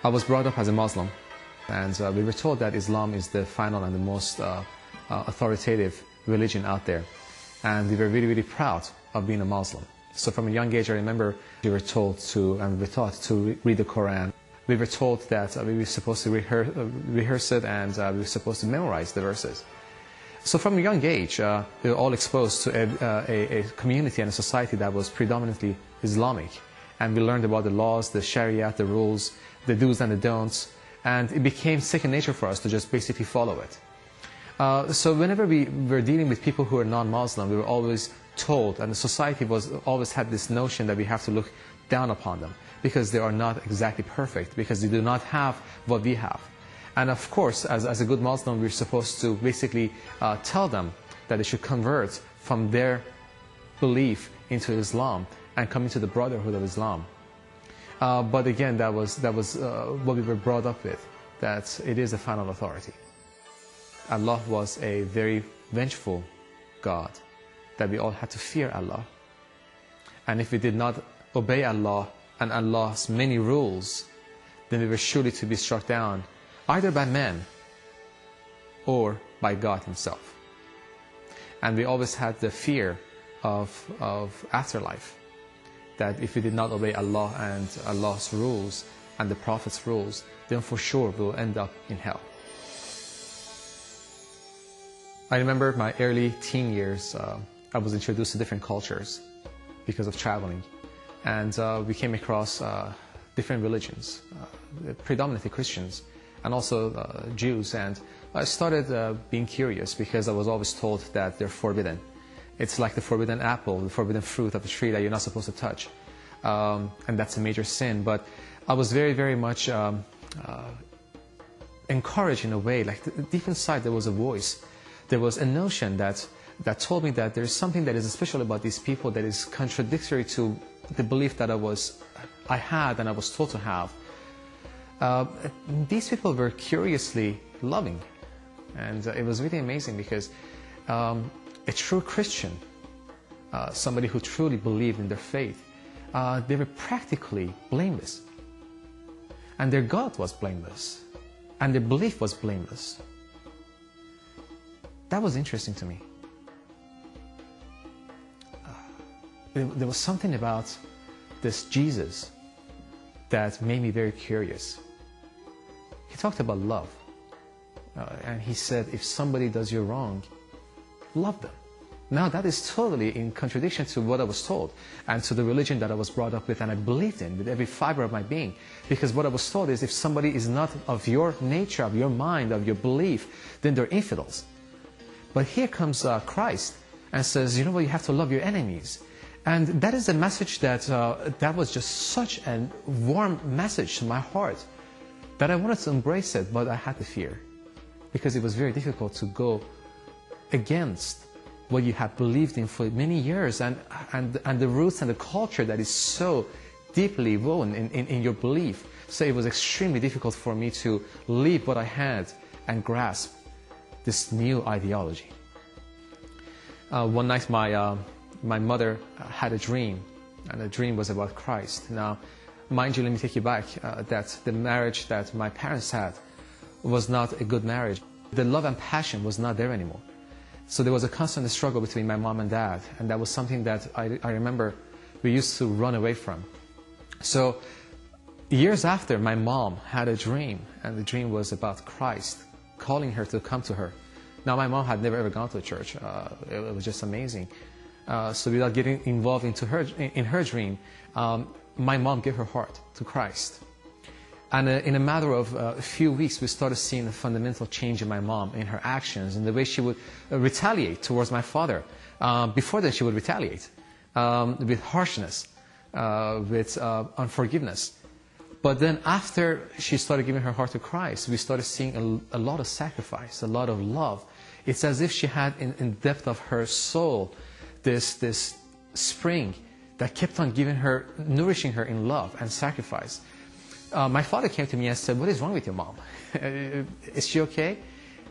I was brought up as a Muslim, and we were told that Islam is the final and the most authoritative religion out there. And we were really, really proud of being a Muslim. So from a young age, I remember we were told to, and we were taught to read the Quran. We were told that we were supposed to rehearse it, and we were supposed to memorize the verses. So from a young age, we were all exposed to a community and a society that was predominantly Islamic. And we learned about the laws, the Sharia, the rules, the do's and the don'ts. And it became second nature for us to just basically follow it. So whenever we were dealing with people who are non-Muslim, we were always told, and the society always had this notion that we have to look down upon them because they are not exactly perfect, because they do not have what we have. And of course, as a good Muslim, we're supposed to basically tell them that they should convert from their belief into Islam and come into the brotherhood of Islam. But again, that was what we were brought up with, that it is the final authority. Allah was a very vengeful God, that we all had to fear Allah. And if we did not obey Allah and Allah's many rules, then we were surely to be struck down, either by man or by God Himself. And we always had the fear of afterlife, that if we did not obey Allah and Allah's rules and the Prophet's rules, then for sure we will end up in hell. I remember my early teen years, I was introduced to different cultures because of traveling. And we came across different religions, predominantly Christians, and also Jews. And I started being curious because I was always told that they're forbidden. It's like the forbidden apple, the forbidden fruit of the tree that you're not supposed to touch. And that's a major sin. But I was very, very much encouraged in a way. Like deep inside there was a voice. There was a notion that told me that there's something that is special about these people that is contradictory to the belief that I had and I was told to have. These people were curiously loving. And it was really amazing because a true Christian, somebody who truly believed in their faith, they were practically blameless. And their God was blameless. And their belief was blameless. That was interesting to me. There was something about this Jesus that made me very curious. He talked about love. And he said, if somebody does you wrong, love them. Now that is totally in contradiction to what I was told and to the religion that I was brought up with and I believed in with every fiber of my being. Because what I was told is if somebody is not of your nature, of your mind, of your belief, then they're infidels. But here comes Christ and says, you know what, you have to love your enemies. And that is a message that was just such a warm message to my heart that I wanted to embrace it, but I had the fear. Because it was very difficult to go against what you have believed in for many years and the roots and the culture that is so deeply woven in your belief. So it was extremely difficult for me to leave what I had and grasp this new ideology. One night my mother had a dream, and the dream was about Christ. Now, mind you, let me take you back, that the marriage that my parents had was not a good marriage. The love and passion was not there anymore. So there was a constant struggle between my mom and dad, and that was something that I remember we used to run away from. So years after, my mom had a dream, and the dream was about Christ calling her to come to her. Now, my mom had never ever gone to a church. It was just amazing. So without getting involved in her dream, my mom gave her heart to Christ. And in a matter of a few weeks, we started seeing a fundamental change in my mom, in her actions, in the way she would retaliate towards my father. Before that, she would retaliate with harshness, with unforgiveness. But then after she started giving her heart to Christ, we started seeing a lot of sacrifice, a lot of love. It's as if she had in the depth of her soul this spring that kept on giving her, nourishing her in love and sacrifice. My father came to me and said, what is wrong with your mom? Is she okay?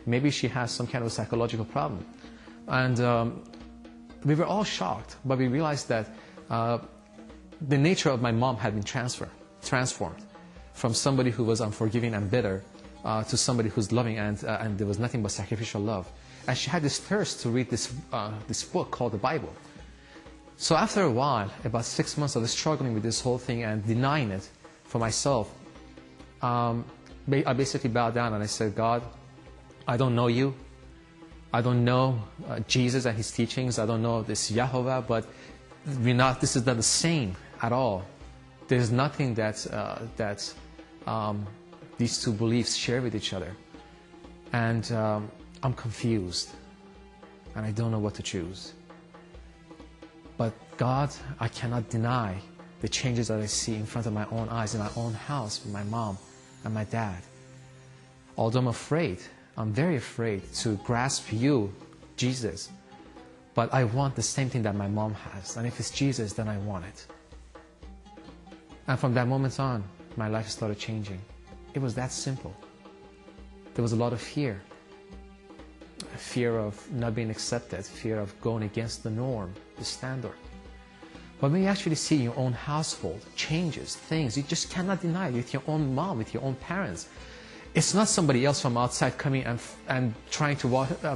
Maybe she has some kind of a psychological problem. And we were all shocked, but we realized that the nature of my mom had been transformed. from somebody who was unforgiving and bitter to somebody who's loving, and there was nothing but sacrificial love. And she had this thirst to read this book called the Bible. So after a while, about 6 months of struggling with this whole thing and denying it for myself, I basically bowed down and I said, God, I don't know you. I don't know Jesus and his teachings. I don't know this Yehovah, but this is not the same at all. There's nothing that these two beliefs share with each other. And I'm confused, and I don't know what to choose. But God, I cannot deny the changes that I see in front of my own eyes, in my own house, with my mom and my dad. Although I'm afraid, I'm very afraid to grasp you, Jesus. But I want the same thing that my mom has. And if it's Jesus, then I want it. And from that moment on, my life started changing. It was that simple. There was a lot of fear. Fear of not being accepted, fear of going against the norm, the standard. But when you actually see your own household changes, things, you just cannot deny it with your own mom, with your own parents. It's not somebody else from outside coming and trying to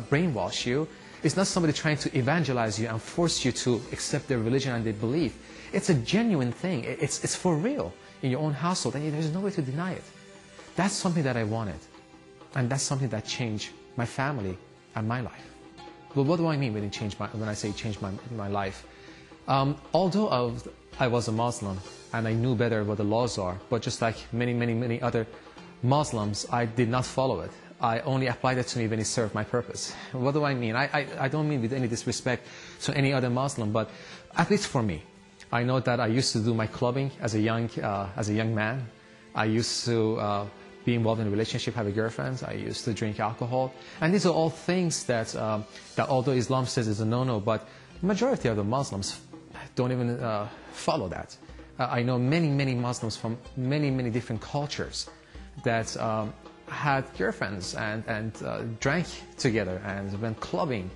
brainwash you. It's not somebody trying to evangelize you and force you to accept their religion and their belief. It's a genuine thing. It's for real in your own household, and there's no way to deny it. That's something that I wanted. And that's something that changed my family and my life. Well, what do I mean when I say change my life? Although I was a Muslim and I knew better what the laws are, but just like many other Muslims, I did not follow it. I only applied it to me when it served my purpose. What do I mean? I don't mean with any disrespect to any other Muslim, but at least for me, I know that I used to do my clubbing as a young man. I used to be involved in a relationship, have a girlfriend. I used to drink alcohol. And these are all things that although Islam says is a no-no, but the majority of the Muslims don't even follow that. I know many Muslims from many different cultures that had girlfriends and drank together and went clubbing.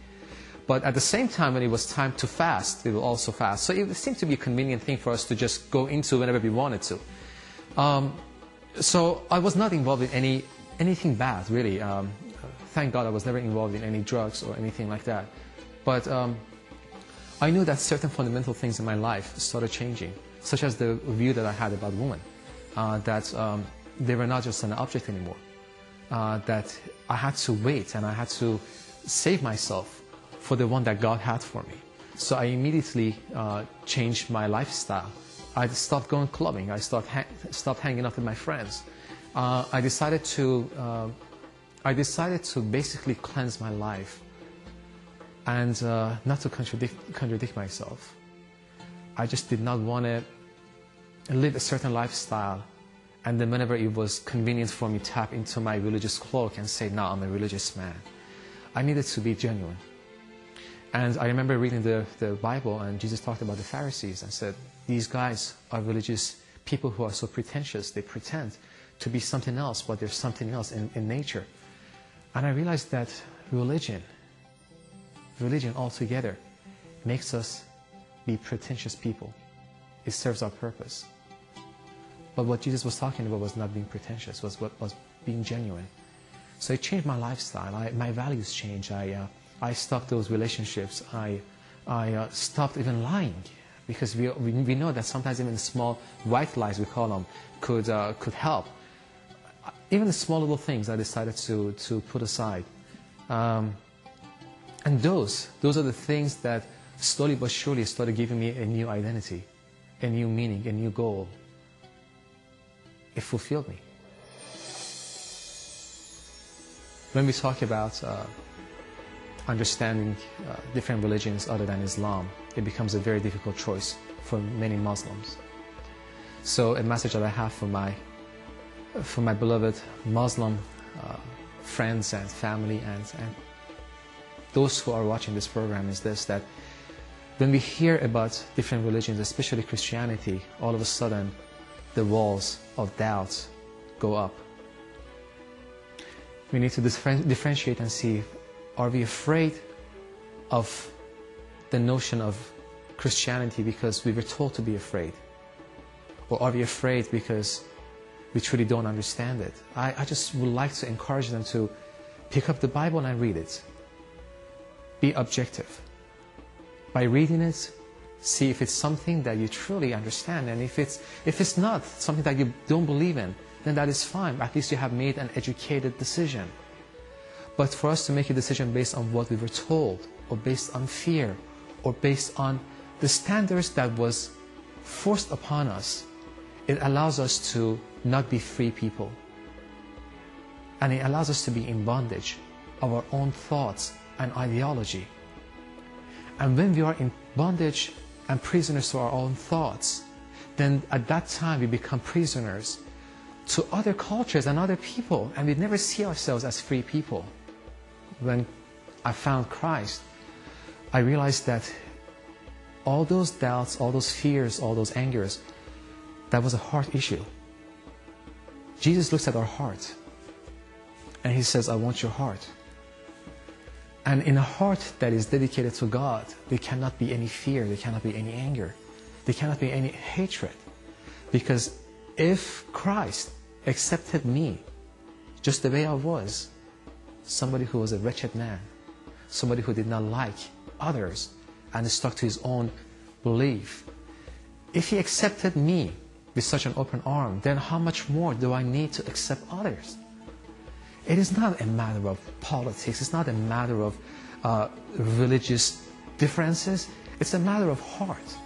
But at the same time, when it was time to fast, they will also fast. So it seemed to be a convenient thing for us to just go into whenever we wanted to. So I was not involved in anything bad, really. Thank God I was never involved in any drugs or anything like that. But I knew that certain fundamental things in my life started changing, such as the view that I had about women, that they were not just an object anymore, that I had to wait and I had to save myself for the one that God had for me. So I immediately changed my lifestyle. I stopped going clubbing. I stopped hanging out with my friends. I decided to basically cleanse my life and not to contradict myself. I just did not want to live a certain lifestyle, and then whenever it was convenient for me, tap into my religious cloak and say, "No, I'm a religious man." I needed to be genuine. And I remember reading the Bible, and Jesus talked about the Pharisees and said, these guys are religious people who are so pretentious. They pretend to be something else, but they're something else in nature. And I realized that religion altogether makes us be pretentious people. It serves our purpose. But what Jesus was talking about was not being pretentious, was being genuine. So it changed my lifestyle. My values changed. I stopped those relationships. I stopped even lying, because we know that sometimes even small white lies, we call them, could help. Even the small little things I decided to put aside. And those are the things that slowly but surely started giving me a new identity, a new meaning, a new goal. It fulfilled me. When we talk about understanding different religions other than Islam, it becomes a very difficult choice for many Muslims. So a message that I have for my beloved Muslim friends and family and those who are watching this program is this, that when we hear about different religions, especially Christianity, all of a sudden the walls of doubt go up. We need to differentiate and see, are we afraid of the notion of Christianity because we were told to be afraid? Or are we afraid because we truly don't understand it. I just would like to encourage them to pick up the Bible and read it. Be objective. By reading it, see if it's something that you truly understand. And if it's not something that you don't believe in, then that is fine. At least you have made an educated decision. But for us to make a decision based on what we were told, or based on fear, or based on the standards that was forced upon us, it allows us to not be free people. And it allows us to be in bondage of our own thoughts and ideology. And when we are in bondage and prisoners to our own thoughts, then at that time we become prisoners to other cultures and other people, and we never see ourselves as free people. When I found Christ, I realized that all those doubts, all those fears, all those angers, that was a heart issue. Jesus looks at our heart and He says, I want your heart. And in a heart that is dedicated to God, there cannot be any fear, there cannot be any anger, there cannot be any hatred. Because if Christ accepted me just the way I was, somebody who was a wretched man, somebody who did not like others and stuck to his own belief, if He accepted me with such an open arm, then how much more do I need to accept others? It is not a matter of politics, it's not a matter of religious differences, it's a matter of heart.